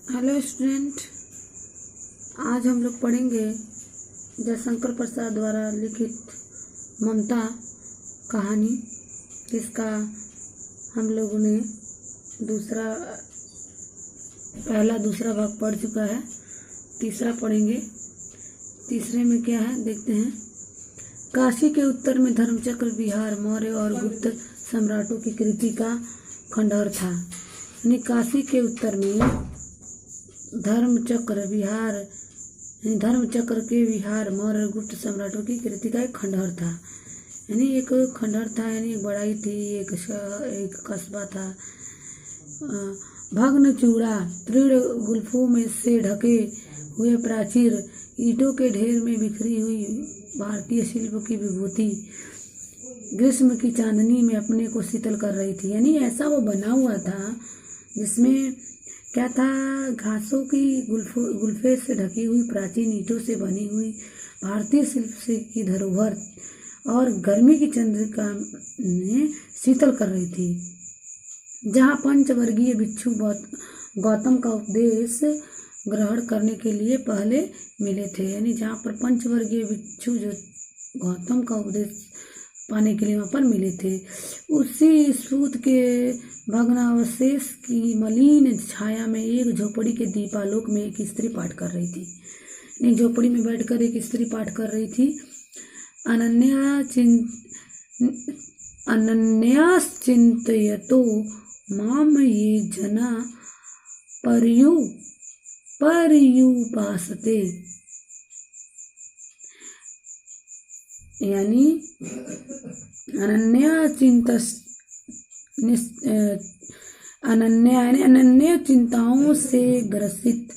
Hello student, आज हम लोग पढ़ेंगे जयशंकर प्रसाद द्वारा लिखित ममता कहानी, जिसका हम लोगों ने पहला दूसरा भाग पढ़ चुका है। तीसरा पढ़ेंगे। तीसरे में क्या है देखते हैं। काशी के उत्तर में धर्मचक्र विहार मौर्य और गुप्त सम्राटों की कृति का खंडहर था। यानी काशी के उत्तर में धर्मचक्र के विहार मौर्य और गुप्त सम्राटों की कृति का एक खंडहर था। यानी एक खंडहर था, यानी एक बड़ाई थी, एक कस्बा था। भग्न चूड़ा तृण गुल्फों में से ढके हुए प्राचीर, ईंटों के ढेर में बिखरी हुई भारतीय शिल्प की विभूति ग्रीष्म की चांदनी में अपने को शीतल कर रही थी। यानी ऐसा वो बना हुआ था जिसमें क्या था, घासों की गुल्फे से ढकी हुई प्राचीन ईंटों से बनी हुई भारतीय शिल्प से की धरोहर और गर्मी की चंद्रिका ने शीतल कर रही थी। जहाँ पंचवर्गीय भिक्षु गौतम का उपदेश ग्रहण करने के लिए पहले मिले थे। यानी जहाँ पर पंचवर्गीय भिक्षु जो गौतम का उपदेश पाने के लिए वहाँ पर मिले थे, उसी स्फूर्त के भग्नावशेष की मलिन छाया में एक झोपड़ी के दीपालोक में एक स्त्री पाठ कर रही थी। एक झोपड़ी में बैठकर एक स्त्री पाठ कर रही थी। अनन्याश्चिन्तयतो माम ये जना पर्युपासते। यानी अनन्य चिंताओं से ग्रसित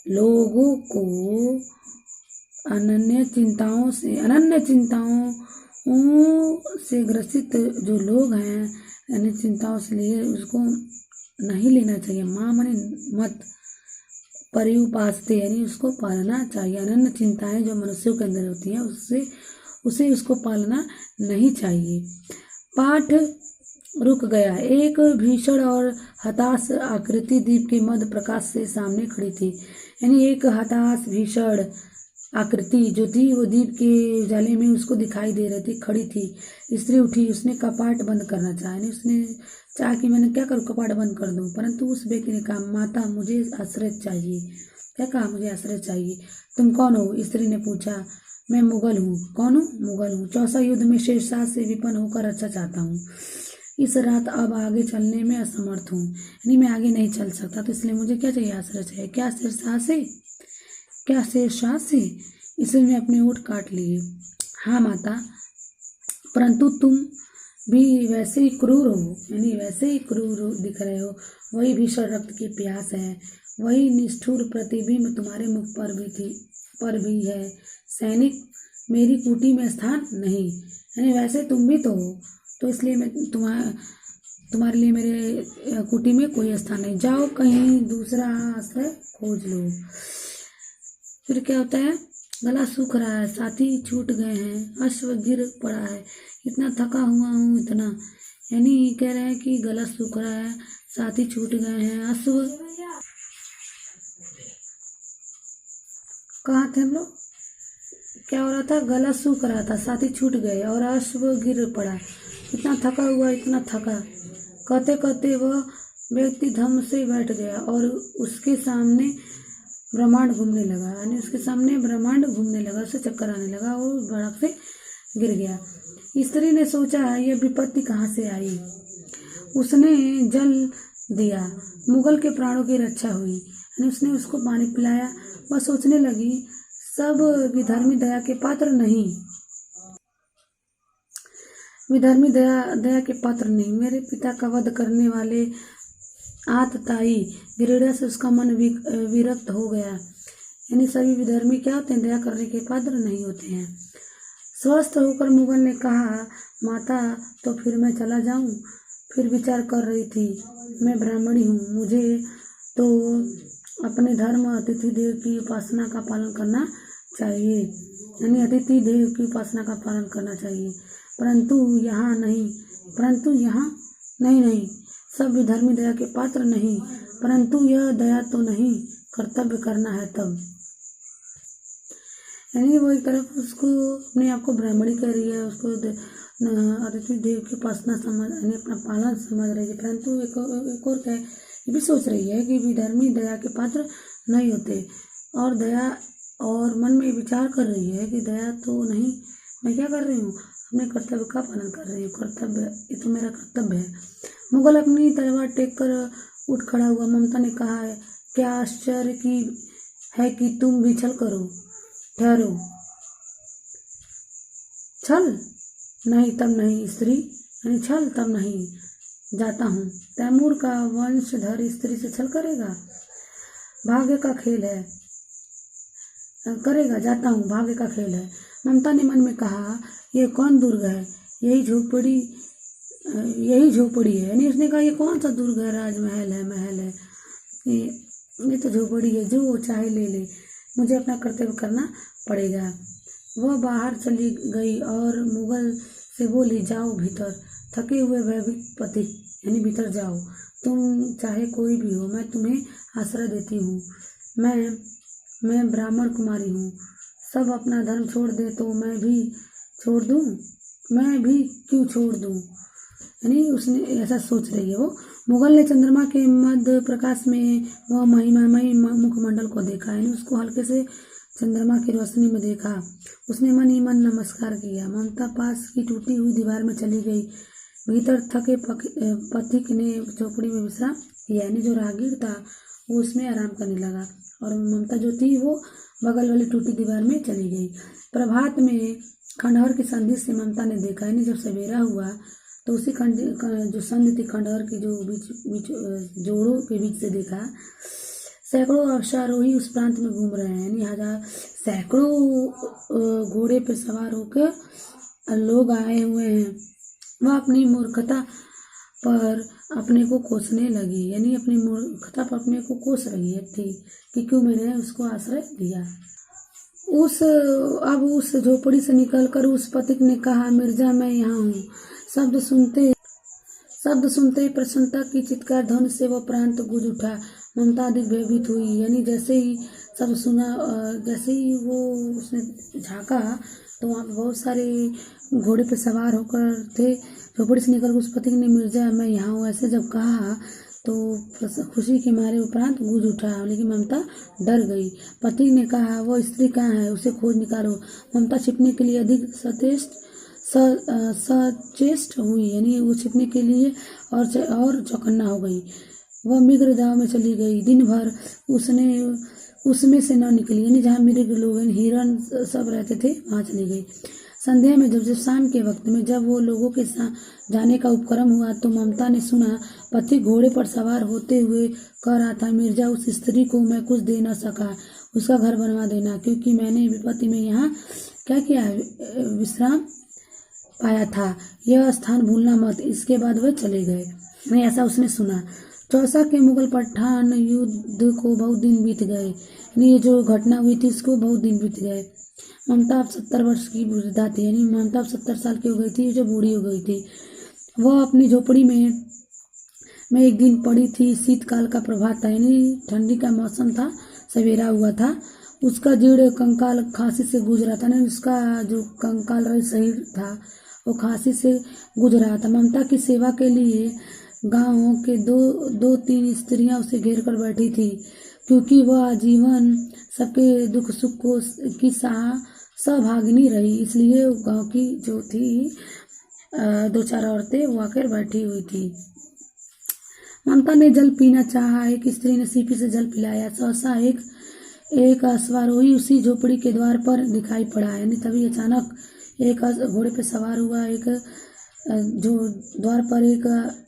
लोगों को अनन्य चिंताओं से ग्रसित जो लोग हैं, यानी चिंताओं से लिए उसको नहीं लेना चाहिए। माँ माने मत, पर्युपासते यानी उसको पालना चाहिए। अनन्य चिंताएं जो मनुष्यों के अंदर होती हैं उसे उसको पालना नहीं चाहिए। पाठ रुक गया। एक भीषण और हताश आकृति दीप के मध्य प्रकाश से सामने खड़ी थी। यानी एक हताश भीषण आकृति जो थी वो दीप के उजाले में उसको दिखाई दे रही थी, खड़ी थी। स्त्री उठी, उसने कपाट बंद करना चाहा। यानी उसने चाहा कि मैंने क्या करूँ, कपाट बंद कर दूँ, परंतु उस व्यक्ति ने कहा, माता मुझे आश्रय चाहिए। क्या कहा, मुझे आश्रय चाहिए। तुम कौन हो? स्त्री ने पूछा। मैं मुगल हूँ। कौन हूँ? मुगल हूँ। चौसा युद्ध में शेरशाह से विपन्न होकर अच्छा चाहता हूँ। इस रात अब आगे चलने में असमर्थ हूँ, यानी मैं आगे नहीं चल सकता, तो इसलिए मुझे क्या चाहिए? आश्रय चाहिए। क्या शेरशाह से? इसलिए मैं अपने ओठ काट लिए। हाँ माता, परंतु तुम भी वैसे ही क्रूर हो, यानी वैसे ही क्रूर दिख रहे हो। वही भीषण रक्त की प्यास है, वही निष्ठुर प्रतिबिंब तुम्हारे मुख पर भी है। सैनिक, मेरी कुटी में स्थान नहीं। यानी वैसे तुम भी तो हो, तो इसलिए मैं तुम्हारे लिए मेरे कुटी में कोई स्थान नहीं। जाओ कहीं दूसरा आश्रय खोज लो। फिर क्या होता है, गला सूख रहा है, साथी छूट गए हैं, अश्व गिर पड़ा है, इतना थका हुआ हूँ इतना। यानी कह रहे हैं कि गला सूख रहा है, साथी छूट गए हैं, अश्व कहाँ थे हम लोग? क्या हो रहा था? गला सूख रहा था, साथी छूट गए और अश्व गिर पड़ा, इतना थका हुआ, इतना थका। कहते कहते वह व्यक्ति धम से बैठ गया और उसके सामने ब्रह्मांड घूमने लगा। यानी उसके सामने ब्रह्मांड घूमने लगा, उसे चक्कर आने लगा और भड़क से गिर गया। स्त्री ने सोचा, यह विपत्ति कहाँ से आई। उसने जल दिया, मुगल के प्राणों की रक्षा हुई। यानी उसने उसको पानी पिलाया। वह सोचने लगी, सब विधर्मी दया के पात्र नहीं, मेरे पिता का वध करने वाले आतताई घृणा से उसका मन विरक्त हो गया। यानी सभी विधर्मी क्या होते हैं? दया करने के पात्र नहीं होते हैं। स्वस्थ होकर मुगल ने कहा, माता तो फिर मैं चला जाऊं? फिर विचार कर रही थी, मैं ब्राह्मणी हूँ, मुझे तो अपने धर्म अतिथि देव की उपासना का पालन करना चाहिए। यानी अतिथि देव की उपासना का पालन करना चाहिए, परंतु यहाँ नहीं। सब विधर्मी दया के पात्र नहीं, परंतु यह दया तो नहीं, कर्तव्य करना है तब। यानी वो एक तरफ उसको अपने आप को ब्राह्मणी कह रही है, उसको अतिथि देव की उपासना समझ यानी अपना पालन समझ रही है, परंतु एक और क्या ये भी सोच रही है कि विधर्मी दया के पात्र नहीं होते, और दया और मन में विचार कर रही है कि दया तो नहीं, मैं क्या कर रही हूँ, अपने कर्तव्य का पालन कर रही हूँ, कर्तव्य ये तो मेरा कर्तव्य है। मुगल अपनी तलवार टेक कर उठ खड़ा हुआ। ममता ने कहा है, क्या आश्चर्य की है कि तुम भी छल करो, ठहरो। छल नहीं तब नहीं स्त्री, यानी छल तब नहीं, जाता हूँ। तैमूर का वंशधर स्त्री से छल करेगा, भाग्य का खेल है, करेगा, जाता हूँ, भाग्य का खेल है। ममता ने मन में कहा, यह कौन दुर्ग है, यही झोपड़ी है। यानी उसने कहा, ये कौन सा दुर्ग है, राजमहल है, महल है, ये तो झोपड़ी है, जो चाहे ले ले, मुझे अपना कर्तव्य करना पड़ेगा। वह बाहर चली गई और मुगल से बोली, जाओ भीतर, थके हुए भयभीत पति, यानी भीतर जाओ, तुम चाहे कोई भी हो, मैं तुम्हें आश्रय देती हूँ। मैं ब्राह्मण कुमारी हूँ, सब अपना धर्म छोड़ दे तो मैं भी छोड़ दूँ, मैं भी क्यों छोड़ दूँ। यानी उसने ऐसा सोच रही है वो। मुगल ने चंद्रमा के मध्य प्रकाश में वह महिमामयी मुखमंडल को देखा, यानी उसको हल्के से चंद्रमा की रोशनी में देखा। उसने मन ही मन नमस्कार किया। ममता पास की टूटी हुई दीवार में चली गई। भीतर थके पथिक ने झोपड़ी में विश्राम किया, यानी जो राहगीर था वो उसमें आराम करने लगा, और ममता जो थी वो बगल वाली टूटी दीवार में चली गई। प्रभात में खंडहर की संधि से ममता ने देखा, यानी जब सवेरा हुआ तो उसी जो संधि थी खंडहर की, जो बीच जोड़ों के बीच से देखा, सैकड़ों अश्वारोही उस प्रांत में घूम रहे हैं, यानी सैकड़ों घोड़े पे सवार होकर लोग आए हुए हैं। वह अपनी मूर्खता पर अपने को कोसने लगी, यानी अपनी मूर्खता पर अपने को कोस रही है थी कि क्यों मैंने उसको आश्रय दिया। अब उस झोपड़ी से निकलकर उस पथिक ने कहा, मिर्जा मैं यहाँ हूँ। शब्द सुनते ही प्रसन्नता की चित्कार ध्वनि से वह प्रांत गूंज उठा। ममता अधिक भयभीत हुई, यानी जैसे ही सब सुना, जैसे ही वो उसने झाँका तो वहाँ पर बहुत सारे घोड़े पे सवार होकर थे। झोपड़ी से निकल उस पथिक ने, मिर्जा मैं यहाँ हूँ, ऐसे जब कहा तो खुशी के मारे वो प्रांत गूंज उठा, लेकिन ममता डर गई। पथिक ने कहा, वो स्त्री कहाँ है, उसे खोज निकालो। ममता छिपने के लिए अधिक सचेष्ट हुई, यानी वो छिपने के लिए और चौकन्ना हो गई। वह मृग दाव में चली गई। दिन भर उसमें से न निकली, यानी जहाँ मृग लोग हिरण सब रहते थे वहाँ चली गई। संध्या में जब शाम के वक्त में जब वो लोगों के साथ जाने का उपक्रम हुआ तो ममता ने सुना पति घोड़े पर सवार होते हुए कह रहा था, मिर्जा उस स्त्री को मैं कुछ दे न सका, उसका घर बनवा देना, क्योंकि मैंने विपत्ति में यहाँ क्या किया, विश्राम पाया था, यह स्थान भूलना मत। इसके बाद वे चले गए। नहीं, ऐसा उसने सुना। चौसा के मुगल पठान युद्ध को बहुत दिन बीत गए, यानी ये जो घटना हुई थी इसको बहुत दिन बीत गए। ममता अब 70 वर्ष की वृद्धा थी, यानी ममता अब 70 साल की हो गई थी, जो बूढ़ी हो गई थी। वह अपनी झोपड़ी में एक दिन पड़ी थी। शीतकाल का प्रभात था, यानी ठंडी का मौसम था, सवेरा हुआ था। उसका जीर्ण कंकाल खांसी से गुजर रहा था, ना उसका जो कंकाल रही शरीर था वो खांसी से गुजर रहा था। ममता की सेवा के लिए गांव के दो तीन स्त्रियां उसे घेर कर बैठी थी, क्योंकि वह आजीवन सबके दुख सुख को की सहभागिनी रही, इसलिए गांव की जो थी 2-4 औरतें वो आकर बैठी हुई थी। ममता ने जल पीना चाहा, एक स्त्री ने सीपी से जल पिलाया। सहसा एक अश्वारोही उसी झोपड़ी के द्वार पर दिखाई पड़ा, यानी तभी अचानक एक घोड़े पे सवार हुआ एक जो द्वार पर एक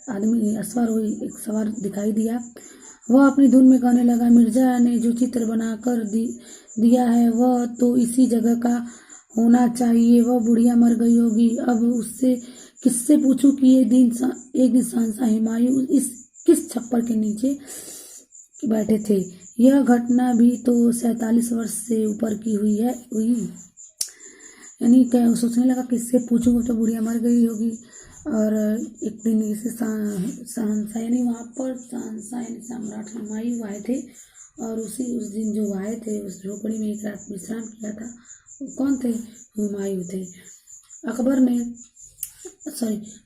आदमी अश्वारोही एक सवार दिखाई दिया। वह अपनी धुन में गाने लगा, मिर्जा ने जो चित्र बनाकर दिया है वह तो इसी जगह का होना चाहिए। वह बुढ़िया मर गई होगी, अब उससे किससे पूछूं कि एक दिन शहंशाह हुमायूं किस छप्पर के नीचे बैठे थे। यह घटना भी तो 47 वर्ष से ऊपर की हुई। यानी क्या सोचने लगा, किससे पूछूंगा, तो बुढ़िया मर गई होगी, और एक दिन इसे शहंशाह यानी वहाँ पर शहंशाह यानी सम्राट हुमायूं आए थे, और उस दिन जो आए थे उस झोपड़ी में एक रात विश्राम किया था, वो कौन थे? हुमायूं थे। अकबर ने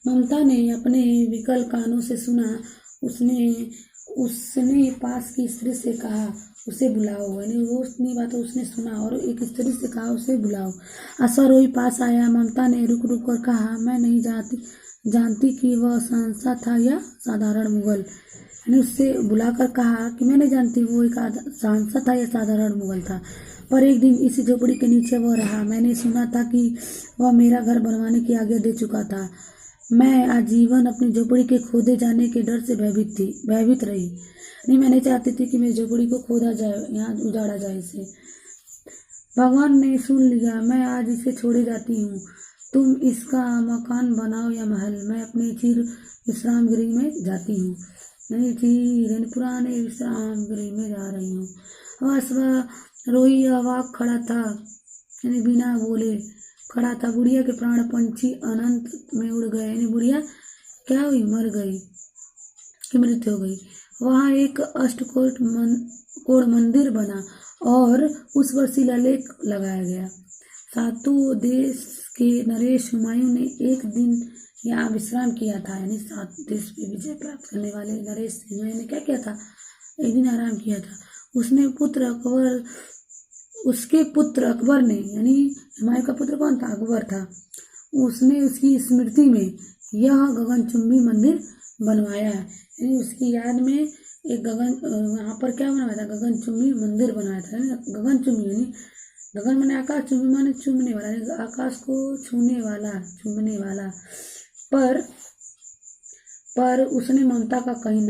ममता ने अपने विकल कानों से सुना। उसने पास की स्त्री से कहा, उसे बुलाओ। यानी वो उतनी बात उसने सुना और एक स्त्री से कहा, उसे बुलाओ। अश्वरोही पास आया। ममता ने रुक रुक कर कहा, मैं नहीं जानती कि वह शहंशाह था या साधारण मुगल। यानी उससे बुलाकर कहा कि मैं नहीं जानती वो एक शहंशाह था या साधारण मुगल था, पर एक दिन इस झोपड़ी के नीचे वह रहा। मैंने सुना था कि वह मेरा घर बनवाने की आज्ञा दे चुका था। मैं आजीवन अपनी झोपड़ी के खोदे जाने के डर से भयभीत रही। नहीं, मैं नहीं चाहती थी कि मेरी झोपड़ी को खोदा जाए, यहाँ उजाड़ा जाए इसे। भगवान ने सुन लिया, मैं आज इसे छोड़े जाती हूँ। तुम इसका मकान बनाओ या महल, मैं अपने चिर विश्राम गृह में जाती हूँ। यानी पुराने विश्राम गृह में जा रही हूँ। अश्वरोही अवाक खड़ा था, यानी बिना बोले खड़ा था। बुढ़िया के प्राण पंछी अनंत में उड़ गए। यानी बुढ़िया क्या हुई? मर गई कि मृत्यु हो गई। वहाँ एक अष्टकोण मंदिर बना और उस पर शिलालेख लगाया गया। सातों देश के नरेश हुमायूं ने एक दिन यहाँ विश्राम किया था। यानी 7 देश पे विजय प्राप्त करने वाले नरेश हुमायूं ने क्या किया था? एक दिन आराम किया था। उसके पुत्र अकबर ने, यानी हुमायूं का पुत्र कौन था? अकबर था। उसने उसकी स्मृति में यह गगनचुंबी मंदिर बनवाया है। यानी उसकी याद में एक वहाँ पर क्या बनवाया था? गगनचुंबी मंदिर बनाया था। गगनचुंबी यानी गगन माने आकाश, चुंबी माने चूमने वाला, आकाश को छूने वाला, चूमने वाला। पर उसने ममता का कहीं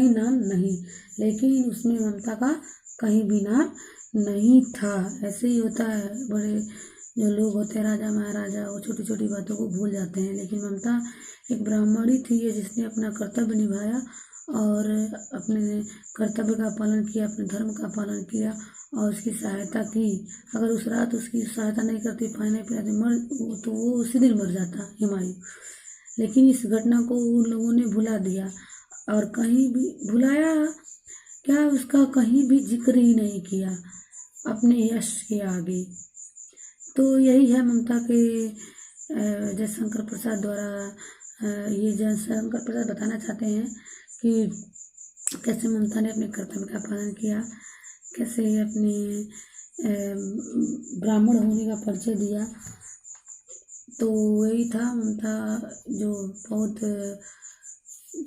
नाम नहीं, लेकिन उसमें ममता का कहीं भी नाम नहीं था। ऐसे ही होता है, बड़े जो लोग होते हैं राजा महाराजा, वो छोटी छोटी बातों को भूल जाते हैं। लेकिन ममता एक ब्राह्मणी थी जिसने अपना कर्तव्य निभाया और अपने कर्तव्य का पालन किया, अपने धर्म का पालन किया और उसकी सहायता की। अगर उस रात उसकी सहायता नहीं करती, पानी पिलाती, तो वो उसी दिन मर जाता हुमायूं। लेकिन इस घटना को उन लोगों ने भुला दिया और कहीं भी भुलाया क्या, उसका कहीं भी जिक्र ही नहीं किया अपने यश के आगे। तो यही है ममता के जयशंकर प्रसाद द्वारा। ये जयशंकर प्रसाद बताना चाहते हैं कि कैसे ममता ने अपने कर्तव्य का पालन किया, कैसे अपने ब्राह्मण होने का परिचय दिया। तो वही था ममता, जो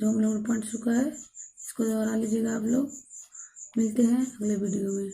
हम लोगों ने पढ़ चुका है। इसको दोहरा लीजिएगा आप लोग। मिलते हैं अगले वीडियो में।